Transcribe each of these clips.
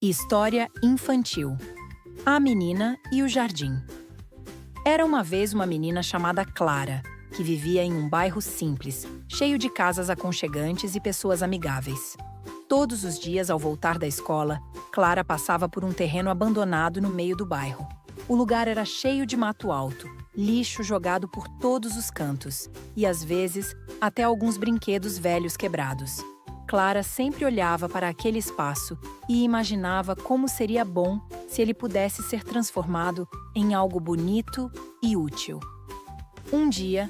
História infantil. A menina e o jardim. Era uma vez uma menina chamada Clara, que vivia em um bairro simples, cheio de casas aconchegantes e pessoas amigáveis. Todos os dias, ao voltar da escola, Clara passava por um terreno abandonado no meio do bairro. O lugar era cheio de mato alto, lixo jogado por todos os cantos e, às vezes, até alguns brinquedos velhos quebrados. Clara sempre olhava para aquele espaço e imaginava como seria bom se ele pudesse ser transformado em algo bonito e útil. Um dia,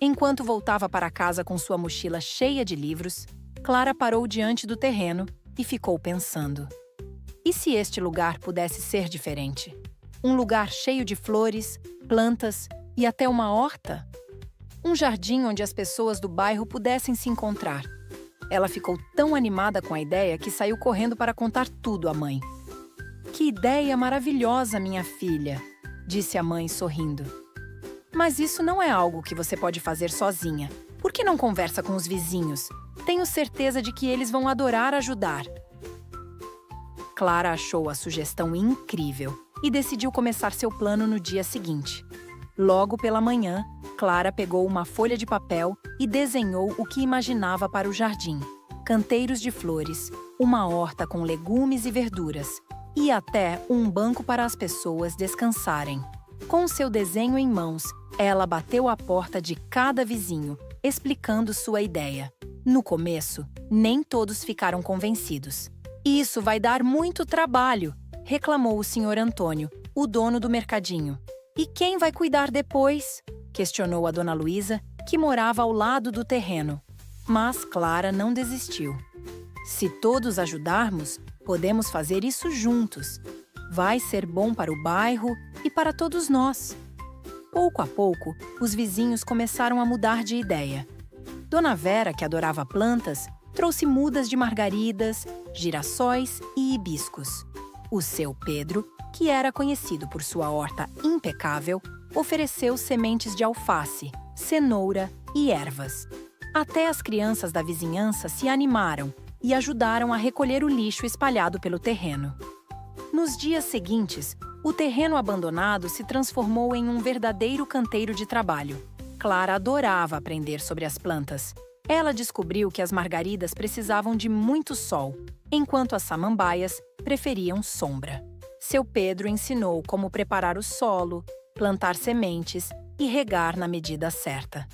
enquanto voltava para casa com sua mochila cheia de livros, Clara parou diante do terreno e ficou pensando. E se este lugar pudesse ser diferente? Um lugar cheio de flores, plantas e até uma horta? Um jardim onde as pessoas do bairro pudessem se encontrar. Ela ficou tão animada com a ideia que saiu correndo para contar tudo à mãe. "Que ideia maravilhosa, minha filha!" disse a mãe, sorrindo. "Mas isso não é algo que você pode fazer sozinha. Por que não conversa com os vizinhos? Tenho certeza de que eles vão adorar ajudar." Clara achou a sugestão incrível e decidiu começar seu plano no dia seguinte. Logo pela manhã, Clara pegou uma folha de papel e desenhou o que imaginava para o jardim: canteiros de flores, uma horta com legumes e verduras e até um banco para as pessoas descansarem. Com seu desenho em mãos, ela bateu à porta de cada vizinho, explicando sua ideia. No começo, nem todos ficaram convencidos. "Isso vai dar muito trabalho", reclamou o Sr. Antônio, o dono do mercadinho. "E quem vai cuidar depois?", questionou a Dona Luísa, que morava ao lado do terreno. Mas Clara não desistiu. "Se todos ajudarmos, podemos fazer isso juntos. Vai ser bom para o bairro e para todos nós." Pouco a pouco, os vizinhos começaram a mudar de ideia. Dona Vera, que adorava plantas, trouxe mudas de margaridas, girassóis e hibiscos. O seu Pedro, que era conhecido por sua horta impecável, ofereceu sementes de alface, cenoura e ervas. Até as crianças da vizinhança se animaram e ajudaram a recolher o lixo espalhado pelo terreno. Nos dias seguintes, o terreno abandonado se transformou em um verdadeiro canteiro de trabalho. Clara adorava aprender sobre as plantas. Ela descobriu que as margaridas precisavam de muito sol, enquanto as samambaias preferiam sombra. Seu Pedro ensinou como preparar o solo, plantar sementes e regar na medida certa.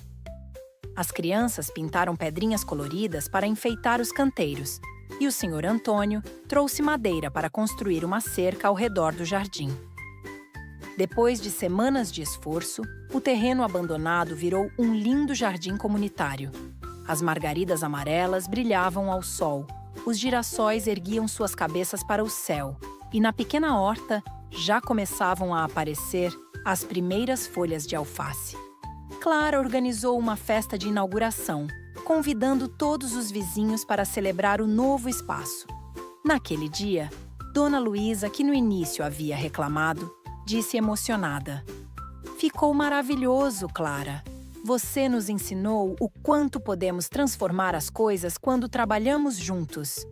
As crianças pintaram pedrinhas coloridas para enfeitar os canteiros, e o Sr. Antônio trouxe madeira para construir uma cerca ao redor do jardim. Depois de semanas de esforço, o terreno abandonado virou um lindo jardim comunitário. As margaridas amarelas brilhavam ao sol, os girassóis erguiam suas cabeças para o céu, e na pequena horta já começavam a aparecer as primeiras folhas de alface. Clara organizou uma festa de inauguração, convidando todos os vizinhos para celebrar o novo espaço. Naquele dia, Dona Luísa, que no início havia reclamado, disse emocionada: "Ficou maravilhoso, Clara. Você nos ensinou o quanto podemos transformar as coisas quando trabalhamos juntos."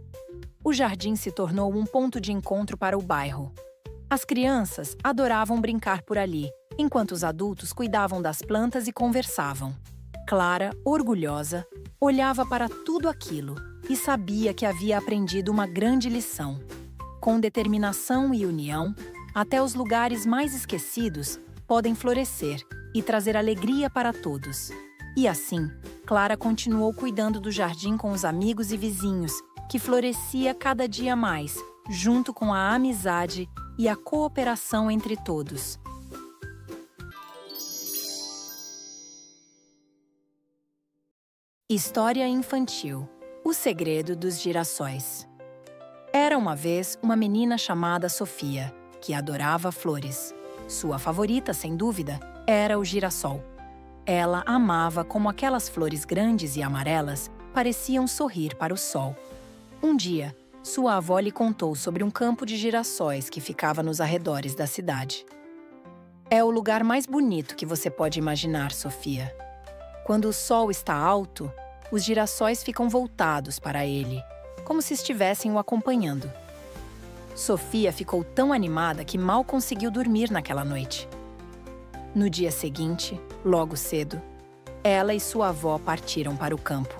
O jardim se tornou um ponto de encontro para o bairro. As crianças adoravam brincar por ali, enquanto os adultos cuidavam das plantas e conversavam. Clara, orgulhosa, olhava para tudo aquilo e sabia que havia aprendido uma grande lição. Com determinação e união, até os lugares mais esquecidos podem florescer e trazer alegria para todos. E assim, Clara continuou cuidando do jardim com os amigos e vizinhos, que florescia cada dia mais, junto com a amizade e a cooperação entre todos. História infantil: O segredo dos girassóis. Era uma vez uma menina chamada Sofia, que adorava flores. Sua favorita, sem dúvida, era o girassol. Ela amava como aquelas flores grandes e amarelas pareciam sorrir para o sol. Um dia, sua avó lhe contou sobre um campo de girassóis que ficava nos arredores da cidade. "É o lugar mais bonito que você pode imaginar, Sofia. Quando o sol está alto, os girassóis ficam voltados para ele, como se estivessem o acompanhando. Sofia ficou tão animada que mal conseguiu dormir naquela noite. No dia seguinte, logo cedo, ela e sua avó partiram para o campo.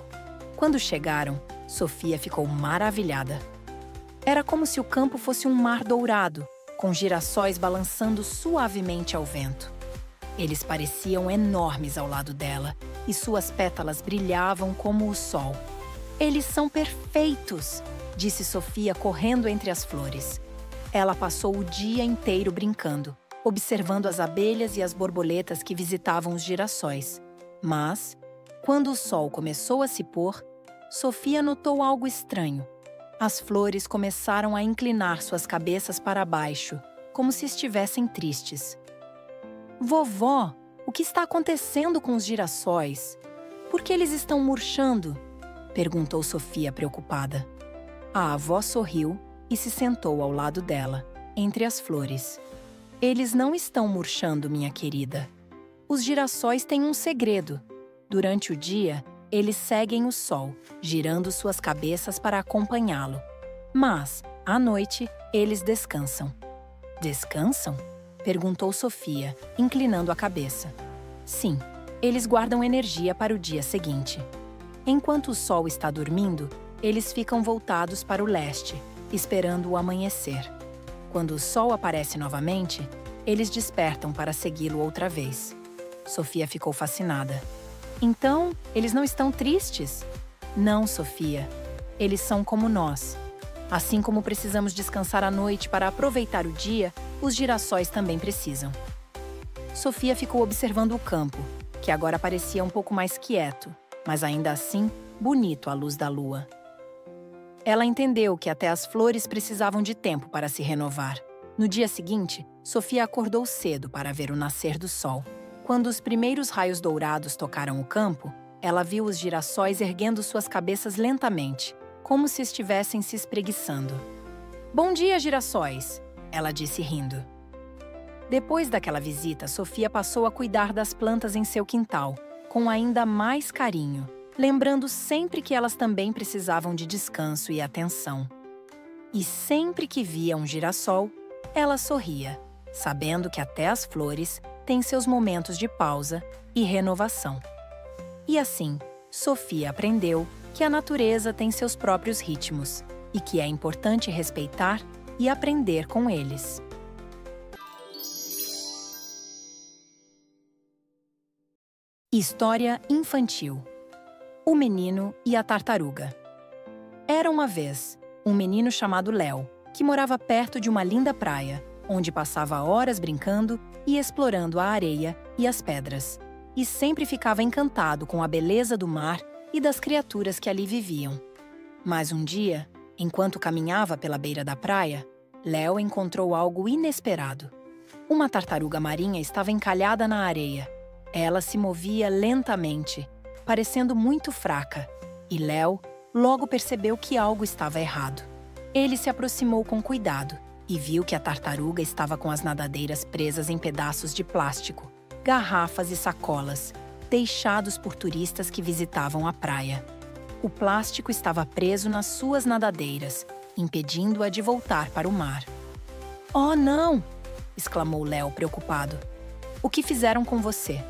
Quando chegaram, Sofia ficou maravilhada. Era como se o campo fosse um mar dourado, com girassóis balançando suavemente ao vento. Eles pareciam enormes ao lado dela e suas pétalas brilhavam como o sol. "Eles são perfeitos!", disse Sofia correndo entre as flores. Ela passou o dia inteiro brincando, observando as abelhas e as borboletas que visitavam os girassóis. Mas, quando o sol começou a se pôr, Sofia notou algo estranho. As flores começaram a inclinar suas cabeças para baixo, como se estivessem tristes. "Vovó, o que está acontecendo com os girassóis? Por que eles estão murchando?", perguntou Sofia preocupada. A avó sorriu e se sentou ao lado dela, entre as flores. "Eles não estão murchando, minha querida. Os girassóis têm um segredo. Durante o dia, eles seguem o sol, girando suas cabeças para acompanhá-lo. Mas, à noite, eles descansam." "Descansam?", perguntou Sofia, inclinando a cabeça. "Sim, eles guardam energia para o dia seguinte. Enquanto o sol está dormindo, eles ficam voltados para o leste, esperando o amanhecer. Quando o sol aparece novamente, eles despertam para segui-lo outra vez." Sofia ficou fascinada. "Então, eles não estão tristes?" "Não, Sofia. Eles são como nós. Assim como precisamos descansar à noite para aproveitar o dia, os girassóis também precisam." Sofia ficou observando o campo, que agora parecia um pouco mais quieto, mas ainda assim bonito à luz da lua. Ela entendeu que até as flores precisavam de tempo para se renovar. No dia seguinte, Sofia acordou cedo para ver o nascer do sol. Quando os primeiros raios dourados tocaram o campo, ela viu os girassóis erguendo suas cabeças lentamente, como se estivessem se espreguiçando. "Bom dia, girassóis!", ela disse rindo. Depois daquela visita, Sofia passou a cuidar das plantas em seu quintal, com ainda mais carinho, lembrando sempre que elas também precisavam de descanso e atenção. E sempre que via um girassol, ela sorria, sabendo que até as flores têm seus momentos de pausa e renovação. E assim, Sofia aprendeu que a natureza tem seus próprios ritmos e que é importante respeitar e aprender com eles. História infantil: O menino e a tartaruga. Era uma vez um menino chamado Léo, que morava perto de uma linda praia, onde passava horas brincando e explorando a areia e as pedras, e sempre ficava encantado com a beleza do mar e das criaturas que ali viviam. Mas um dia, enquanto caminhava pela beira da praia, Léo encontrou algo inesperado. Uma tartaruga marinha estava encalhada na areia. Ela se movia lentamente, parecendo muito fraca, e Léo logo percebeu que algo estava errado. Ele se aproximou com cuidado e viu que a tartaruga estava com as nadadeiras presas em pedaços de plástico, garrafas e sacolas, deixados por turistas que visitavam a praia. O plástico estava preso nas suas nadadeiras, impedindo-a de voltar para o mar. "Oh, não!", exclamou Léo preocupado. "O que fizeram com você?"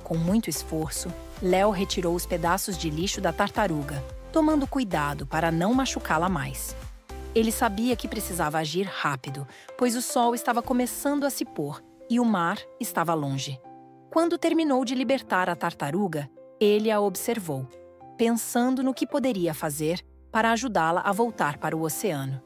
Com muito esforço, Léo retirou os pedaços de lixo da tartaruga, tomando cuidado para não machucá-la mais. Ele sabia que precisava agir rápido, pois o sol estava começando a se pôr e o mar estava longe. Quando terminou de libertar a tartaruga, ele a observou, pensando no que poderia fazer para ajudá-la a voltar para o oceano.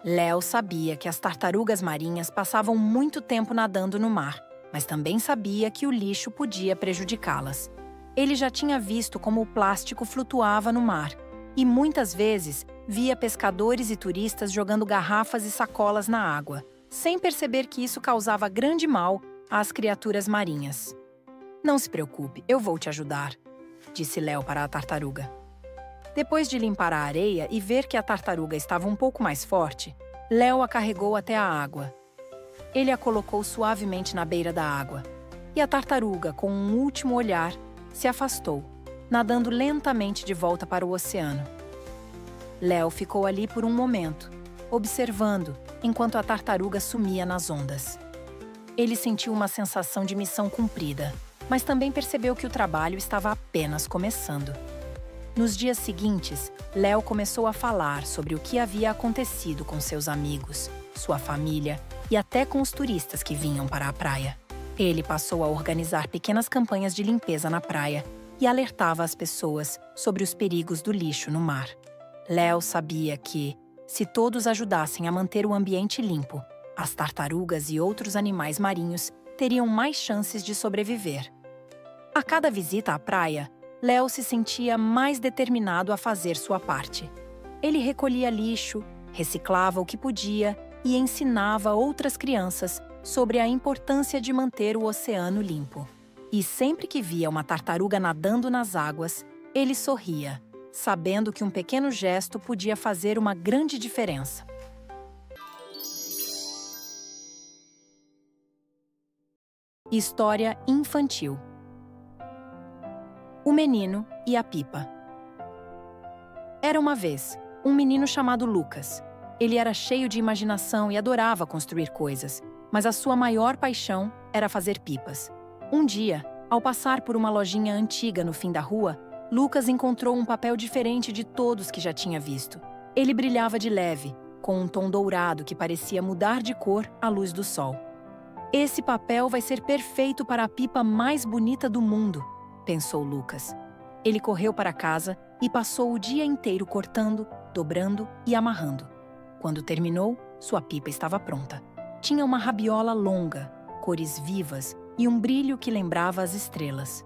Léo sabia que as tartarugas marinhas passavam muito tempo nadando no mar, mas também sabia que o lixo podia prejudicá-las. Ele já tinha visto como o plástico flutuava no mar e muitas vezes via pescadores e turistas jogando garrafas e sacolas na água, sem perceber que isso causava grande mal às criaturas marinhas. "Não se preocupe, eu vou te ajudar", disse Léo para a tartaruga. Depois de limpar a areia e ver que a tartaruga estava um pouco mais forte, Léo a carregou até a água. Ele a colocou suavemente na beira da água, e a tartaruga, com um último olhar, se afastou, nadando lentamente de volta para o oceano. Léo ficou ali por um momento, observando, enquanto a tartaruga sumia nas ondas. Ele sentiu uma sensação de missão cumprida, mas também percebeu que o trabalho estava apenas começando. Nos dias seguintes, Léo começou a falar sobre o que havia acontecido com seus amigos, sua família e até com os turistas que vinham para a praia. Ele passou a organizar pequenas campanhas de limpeza na praia e alertava as pessoas sobre os perigos do lixo no mar. Léo sabia que, se todos ajudassem a manter o ambiente limpo, as tartarugas e outros animais marinhos teriam mais chances de sobreviver. A cada visita à praia, Léo se sentia mais determinado a fazer sua parte. Ele recolhia lixo, reciclava o que podia e ensinava outras crianças sobre a importância de manter o oceano limpo. E sempre que via uma tartaruga nadando nas águas, ele sorria, sabendo que um pequeno gesto podia fazer uma grande diferença. História infantil. O menino e a pipa. Era uma vez um menino chamado Lucas. Ele era cheio de imaginação e adorava construir coisas, mas a sua maior paixão era fazer pipas. Um dia, ao passar por uma lojinha antiga no fim da rua, Lucas encontrou um papel diferente de todos que já tinha visto. Ele brilhava de leve, com um tom dourado que parecia mudar de cor à luz do sol. Esse papel vai ser perfeito para a pipa mais bonita do mundo, pensou Lucas. Ele correu para casa e passou o dia inteiro cortando, dobrando e amarrando. Quando terminou, sua pipa estava pronta. Tinha uma rabiola longa, cores vivas e um brilho que lembrava as estrelas.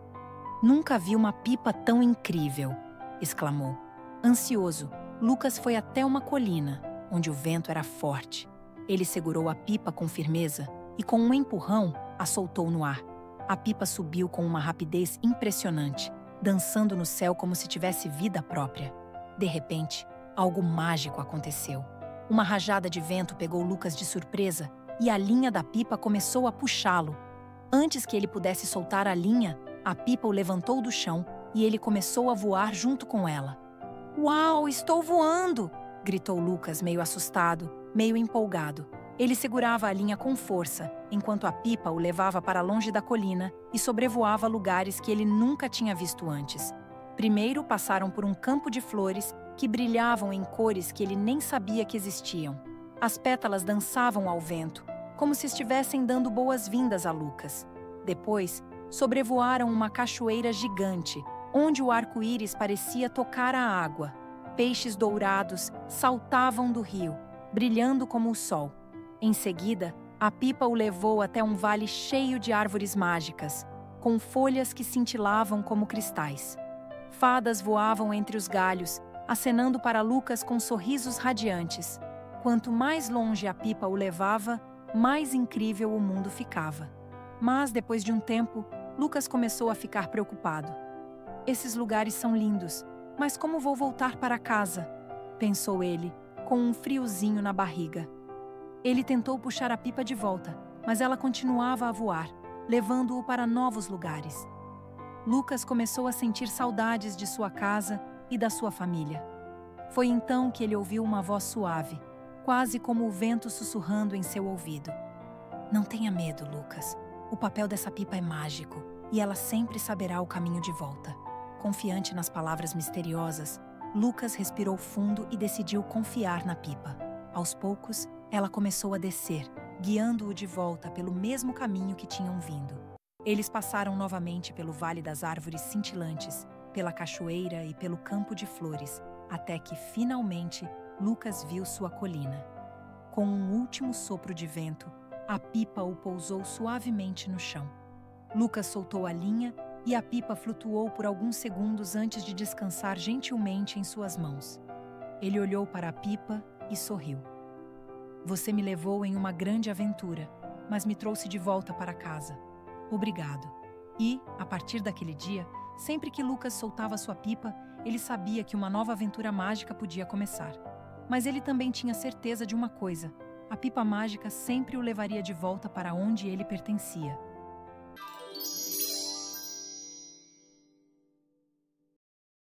"Nunca vi uma pipa tão incrível!" exclamou. Ansioso, Lucas foi até uma colina, onde o vento era forte. Ele segurou a pipa com firmeza e, com um empurrão, a soltou no ar. A pipa subiu com uma rapidez impressionante, dançando no céu como se tivesse vida própria. De repente, algo mágico aconteceu. Uma rajada de vento pegou Lucas de surpresa e a linha da pipa começou a puxá-lo. Antes que ele pudesse soltar a linha, a pipa o levantou do chão e ele começou a voar junto com ela. "Uau, estou voando!" gritou Lucas, meio assustado, meio empolgado. Ele segurava a linha com força, enquanto a pipa o levava para longe da colina e sobrevoava lugares que ele nunca tinha visto antes. Primeiro passaram por um campo de flores que brilhavam em cores que ele nem sabia que existiam. As pétalas dançavam ao vento, como se estivessem dando boas-vindas a Lucas. Depois, sobrevoaram uma cachoeira gigante, onde o arco-íris parecia tocar a água. Peixes dourados saltavam do rio, brilhando como o sol. Em seguida, a pipa o levou até um vale cheio de árvores mágicas, com folhas que cintilavam como cristais. Fadas voavam entre os galhos, acenando para Lucas com sorrisos radiantes. Quanto mais longe a pipa o levava, mais incrível o mundo ficava. Mas, depois de um tempo, Lucas começou a ficar preocupado. "Esses lugares são lindos, mas como vou voltar para casa?" pensou ele, com um friozinho na barriga. Ele tentou puxar a pipa de volta, mas ela continuava a voar, levando-o para novos lugares. Lucas começou a sentir saudades de sua casa e da sua família. Foi então que ele ouviu uma voz suave, quase como o vento sussurrando em seu ouvido. "Não tenha medo, Lucas. O papel dessa pipa é mágico e ela sempre saberá o caminho de volta." Confiante nas palavras misteriosas, Lucas respirou fundo e decidiu confiar na pipa. Aos poucos, ela começou a descer, guiando-o de volta pelo mesmo caminho que tinham vindo. Eles passaram novamente pelo Vale das Árvores Cintilantes, pela cachoeira e pelo campo de flores, até que, finalmente, Lucas viu sua colina. Com um último sopro de vento, a pipa o pousou suavemente no chão. Lucas soltou a linha e a pipa flutuou por alguns segundos antes de descansar gentilmente em suas mãos. Ele olhou para a pipa e sorriu. "Você me levou em uma grande aventura, mas me trouxe de volta para casa. Obrigado." E, a partir daquele dia, sempre que Lucas soltava sua pipa, ele sabia que uma nova aventura mágica podia começar. Mas ele também tinha certeza de uma coisa: a pipa mágica sempre o levaria de volta para onde ele pertencia.